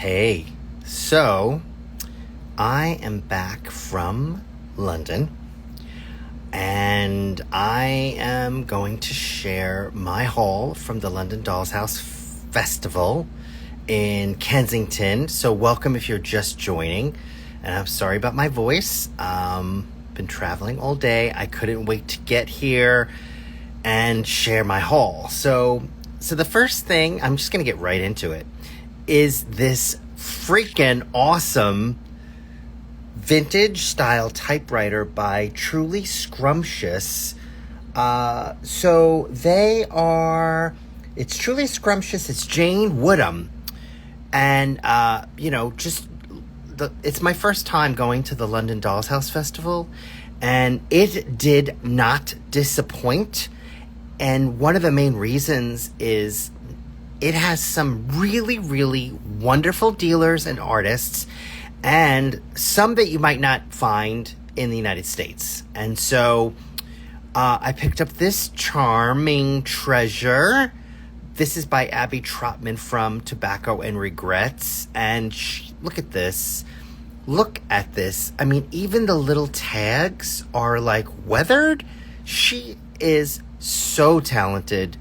Hey, so I am back from London and I am going to share my haul from the London Dollshouse Festival in Kensington. So welcome if you're just joining, and I'm sorry about my voice. Been traveling all day. I couldn't wait to get here and share my haul. So the first thing, I'm just going to get right into it, is this freaking awesome vintage style typewriter by Truly Scrumptious. So they are, it's Truly Scrumptious, it's Jane Woodham. And, it's my first time going to the London Dollshouse Festival, and it did not disappoint. And one of the main reasons is it has some really, really wonderful dealers and artists, and some that you might not find in the United States. And so I picked up this charming treasure. This is by Abi Trotman from Tobacco and Regrets. And look at this. Look at this. I mean, even the little tags are like weathered. She is so talented.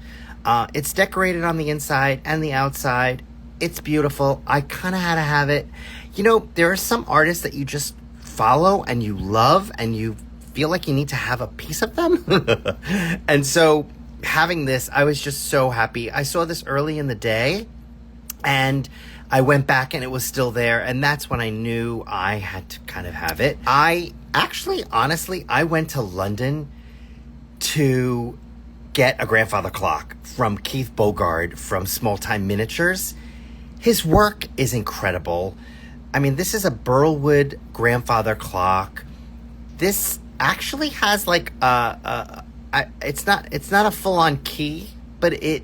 It's decorated on the inside and the outside. It's beautiful. I kind of had to have it. You know, there are some artists that you just follow and you love and you feel like you need to have a piece of them. And so having this, I was just so happy. I saw this early in the day and I went back and it was still there. And that's when I knew I had to kind of have it. Honestly, I went to London to get a grandfather clock from Keith Bogard from Small Time Miniatures. His work is incredible. I mean, this is a Burlwood grandfather clock. This actually has like it's not a full-on key, but it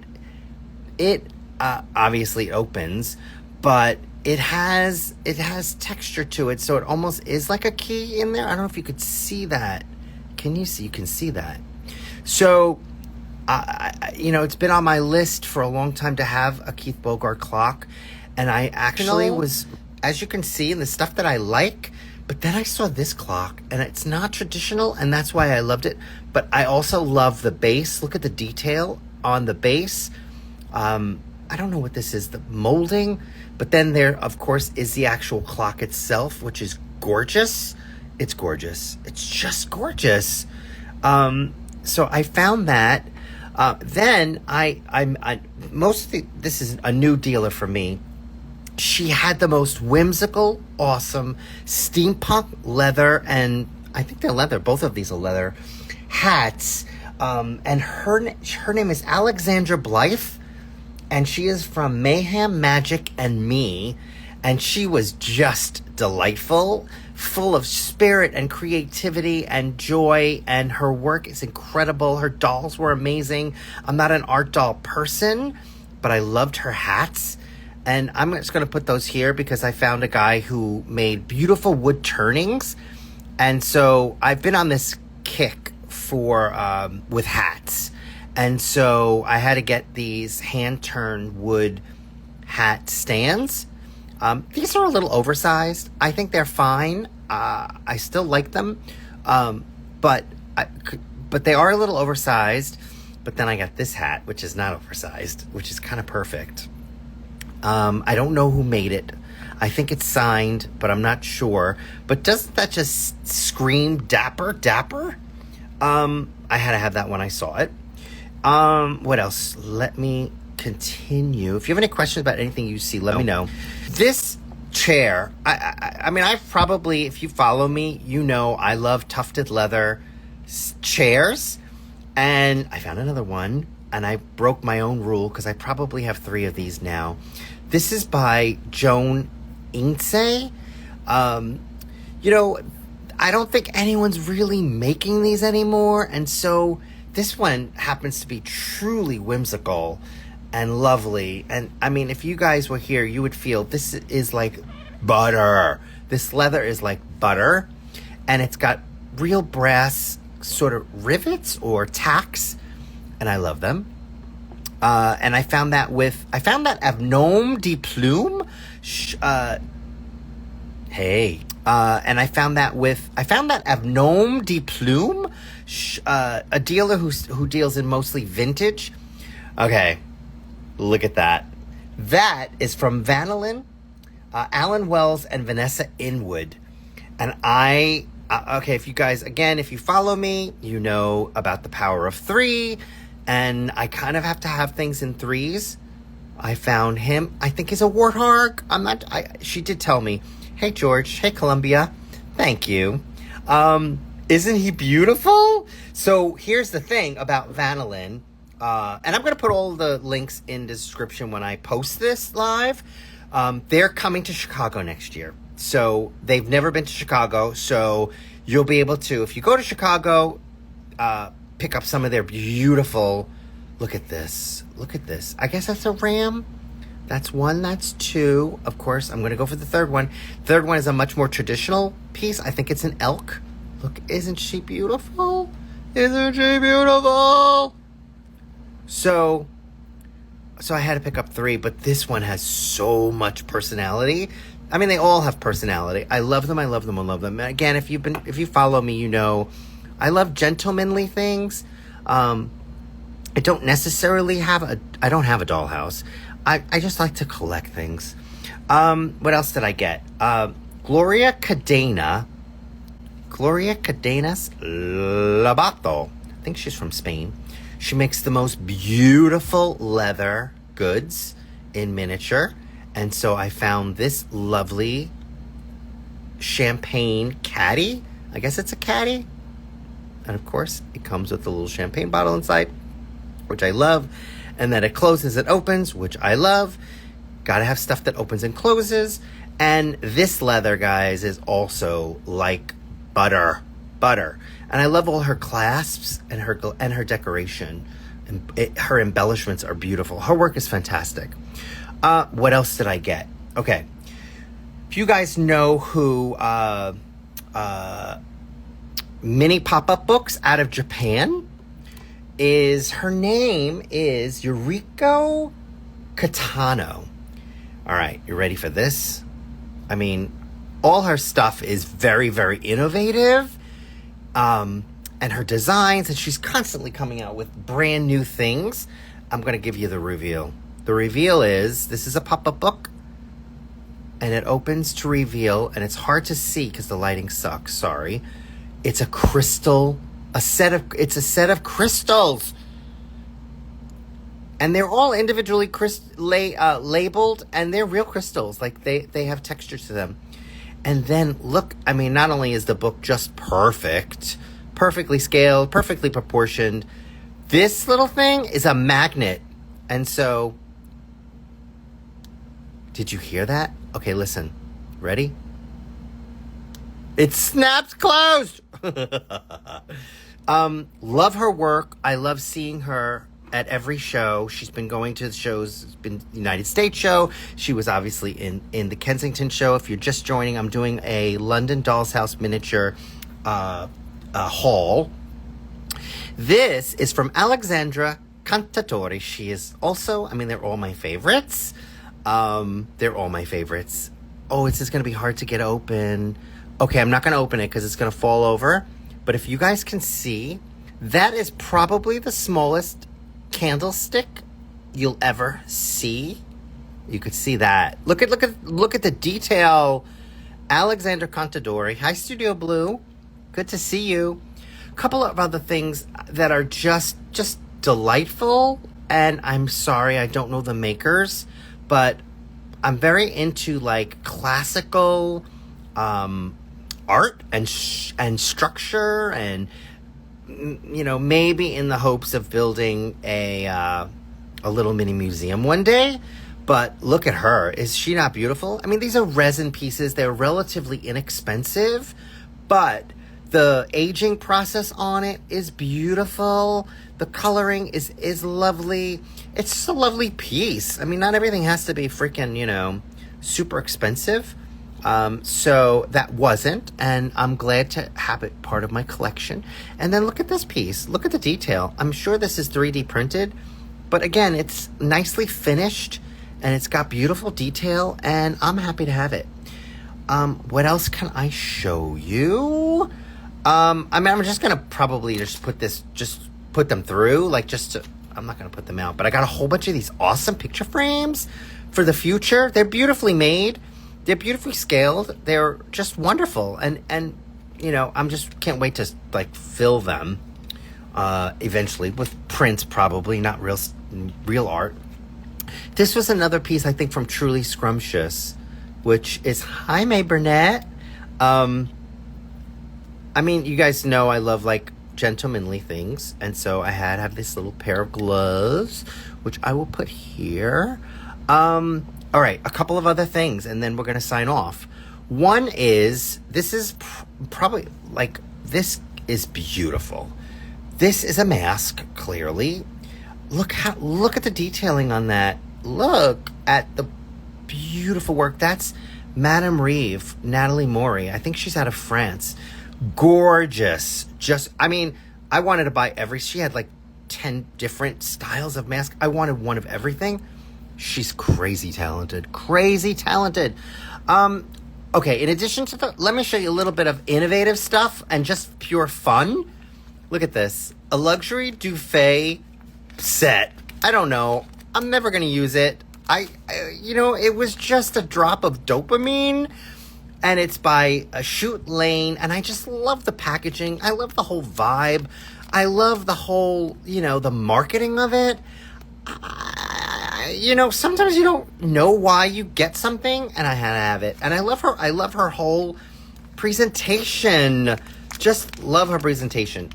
obviously opens, but it has texture to it, so it almost is like a key in there. I don't know if you could see that. Can you see? You can see that. So, it's been on my list for a long time to have a Keith Bogard clock. And I actually was, as you can see, in the stuff that I like. But then I saw this clock, and it's not traditional, and that's why I loved it. But I also love the base. Look at the detail on the base. I don't know what this is, the molding. But then there, of course, is the actual clock itself, which is gorgeous. It's gorgeous. It's just gorgeous. So I found that. Then this is a new dealer for me. She had the most whimsical, awesome steampunk leather, and I think they're leather. Both of these are leather hats. And her name is Alexandra Blythe, and she is from Mayhem, Magic, and Me. And she was just delightful, full of spirit and creativity and joy, and her work is incredible. Her dolls were amazing. I'm not an art doll person, but I loved her hats. And I'm just going to put those here because I found a guy who made beautiful wood turnings. And so I've been on this kick with hats. And so I had to get these hand-turned wood hat stands. These are a little oversized. I think they're fine. I still like them. But they are a little oversized. But then I got this hat, which is not oversized, which is kind of perfect. I don't know who made it. I think it's signed, but I'm not sure. But doesn't that just scream dapper? I had to have that when I saw it. What else? Let me continue. If you have any questions about anything you see, let me know. This chair, I mean, I've probably, if you follow me, you know I love tufted leather chairs. And I found another one, and I broke my own rule because I probably have 3 of these now. This is by Joan Ince. I don't think anyone's really making these anymore. And so this one happens to be truly whimsical and lovely. And I mean, if you guys were here, you would feel this is like butter. This leather is like butter. And it's got real brass sort of rivets or tacks. And I love them. And I found that at Gnome de Plume. And I found that at Gnome de Plume, a dealer who deals in mostly vintage. Okay, look at that. That is from Vanillin, Alan Wells, and Vanessa Inwood. And okay, if you follow me, you know about the power of 3, and I kind of have to have things in 3s. I found him. I think he's a warthog. She did tell me, hey, George. Hey, Columbia. Thank you. Isn't he beautiful? So here's the thing about Vanillin. And I'm going to put all the links in the description when I post this live. They're coming to Chicago next year. So they've never been to Chicago. So you'll be able to, if you go to Chicago, pick up some of their beautiful, look at this. I guess that's a ram. That's 1, that's 2. Of course, I'm going to go for the third one. Third one is a much more traditional piece. I think it's an elk. Look, isn't she beautiful? So I had to pick up 3, but this one has so much personality. I mean, they all have personality. I love them. And again, if you follow me, you know, I love gentlemanly things. I don't necessarily have a dollhouse. I just like to collect things. What else did I get? Gloria Cadenas Labato. I think she's from Spain. She makes the most beautiful leather goods in miniature. And so I found this lovely champagne caddy. I guess it's a caddy. And of course, it comes with a little champagne bottle inside, which I love. And then it closes and opens, which I love. Gotta have stuff that opens and closes. And this leather, guys, is also like butter. And I love all her clasps and her decoration. And her embellishments are beautiful. Her work is fantastic. What else did I get? Okay. If you guys know who Mini Pop-Up Books out of Japan is, her name is Yuriko Katano. All right, you ready for this? I mean, all her stuff is very, very innovative. And her designs, and she's constantly coming out with brand new things. I'm going to give you the reveal. The reveal is, this is a pop-up book, and it opens to reveal, and it's hard to see because the lighting sucks, sorry. It's a crystal, it's a set of crystals. And they're all individually labeled, and they're real crystals. Like, they have texture to them. And then, look, I mean, not only is the book just perfectly scaled, perfectly proportioned, this little thing is a magnet. And so, did you hear that? Okay, listen. Ready? It snaps closed! Love her work. I love seeing her at every show. She's been going to the shows. It's been the United States show. She was obviously in the Kensington show. If you're just joining, I'm doing a London Dollshouse Miniature haul. This is from Alexandra Cantatore. She is also, I mean, they're all my favorites. Oh, it's just going to be hard to get open. Okay, I'm not going to open it because it's going to fall over. But if you guys can see, that is probably the smallest candlestick you'll ever see. You could see that. Look at the detail. Alexandra Cantatore. Hi, Studio Blue. Good to see you. A couple of other things that are just delightful. And I'm sorry, I don't know the makers, but I'm very into like classical art and structure, and you know, maybe in the hopes of building a little mini museum one day. But look at her. Is she not beautiful? I mean, these are resin pieces. They're relatively inexpensive, but the aging process on it is beautiful. The coloring is lovely. It's just a lovely piece. I mean, not everything has to be freaking, you know, super expensive. So that wasn't, and I'm glad to have it part of my collection. And then look at this piece. Look at the detail. I'm sure this is 3D printed, But again, it's nicely finished, and it's got beautiful detail, and I'm happy to have it. What else can I show you? I'm just gonna probably just put them through, I'm not gonna put them out, but I got a whole bunch of these awesome picture frames for the future. They're beautifully made. They're beautifully scaled. They're just wonderful. And I'm just can't wait to fill them, eventually with prints, probably not real art. This was another piece, I think, from Truly Scrumptious, which is, hi, May Burnett. You guys know I love gentlemanly things, and so I have this little pair of gloves, which I will put here. All right, a couple of other things, and then we're going to sign off. One is, this is probably, this is beautiful. This is a mask, clearly. Look at the detailing on that. Look at the beautiful work. That's Madame Reeve, Nathalie Mor. I think she's out of France. Gorgeous. I wanted to buy she had 10 different styles of mask. I wanted one of everything. She's crazy talented. Okay, in addition to let me show you a little bit of innovative stuff and just pure fun. Look at this. A luxury duvet set. I don't know. I'm never going to use it. It was just a drop of dopamine, and it's by a Shoot Lane, and I just love the packaging. I love the whole vibe. I love the whole, the marketing of it. Sometimes you don't know why you get something, and I had to have it. And I love her whole presentation. Just love her presentation.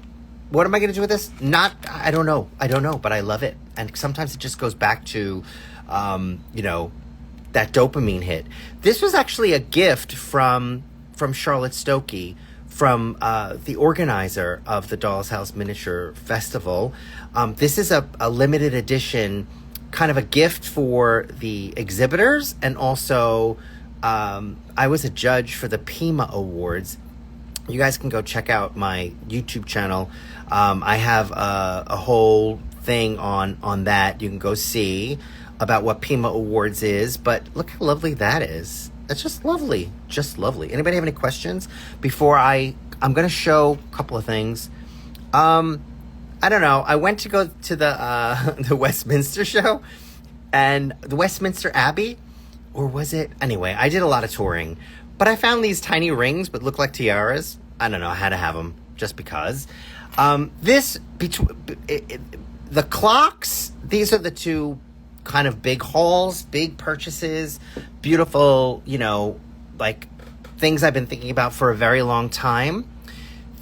What am I going to do with this? I don't know, but I love it. And sometimes it just goes back to, that dopamine hit. This was actually a gift from Charlotte Stokey, from the organizer of the Dollshouse Miniature Festival. This is a limited edition, kind of a gift for the exhibitors, and also I was a judge for the Pima Awards. You guys can go check out my YouTube channel. I have a whole thing on that. You can go see about what Pima Awards is, but look how lovely that is. It's just lovely. Anybody have any questions before I'm going to show a couple of things? I don't know. I went to go to the Westminster show, and the Westminster Abbey, or was it? Anyway, I did a lot of touring, but I found these tiny rings but look like tiaras. I don't know. I had to have them just because. The clocks, these are the two kind of big hauls, big purchases, beautiful, things I've been thinking about for a very long time.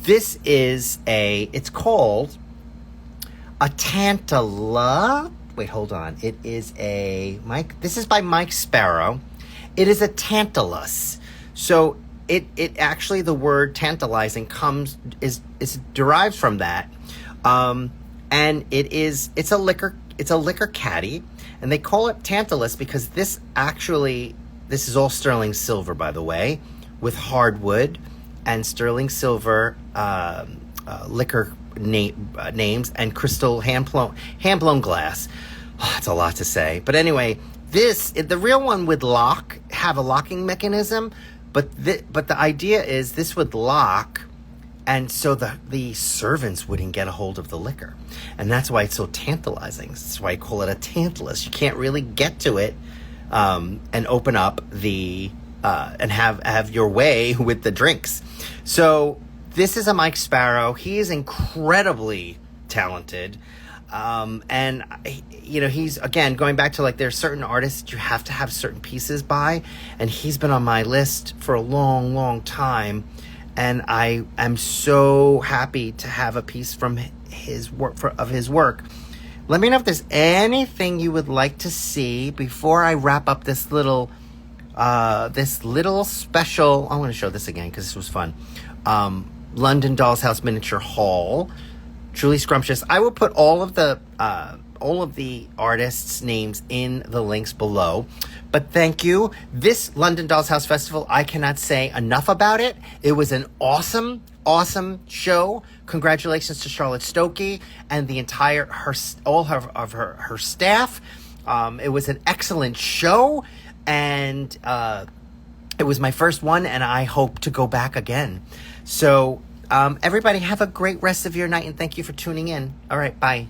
This is it's called a Tantalus. Wait, hold on. It is this is by Mike Sparro. It is a Tantalus. So it actually, the word tantalizing is derived from that. And it's a liquor caddy, and they call it Tantalus because this is all sterling silver, by the way, with hardwood and sterling silver liquor names and crystal hand-blown glass. Oh, that's a lot to say. But anyway, the real one would have a locking mechanism, but the idea is this would lock, and so the servants wouldn't get a hold of the liquor. And that's why it's so tantalizing. That's why I call it a Tantalus. You can't really get to it and open up and have your way with the drinks. So this is a Mike Sparro. He is incredibly talented. And he's, again, going back to there's certain artists you have to have certain pieces by, and he's been on my list for a long, long time. And I am so happy to have a piece from his work. Let me know if there's anything you would like to see before I wrap up this little special. I want to show this again because this was fun. London Dollshouse Miniature Haul. Truly Scrumptious. I will put all of the artists' names in the links below. But thank you. This London Dollshouse Festival, I cannot say enough about it. It was an awesome awesome show. Congratulations to Charlotte Stokey and the entire her staff. It was an excellent show, and it was my first one, and I hope to go back again. So everybody have a great rest of your night, and thank you for tuning in. All right, bye.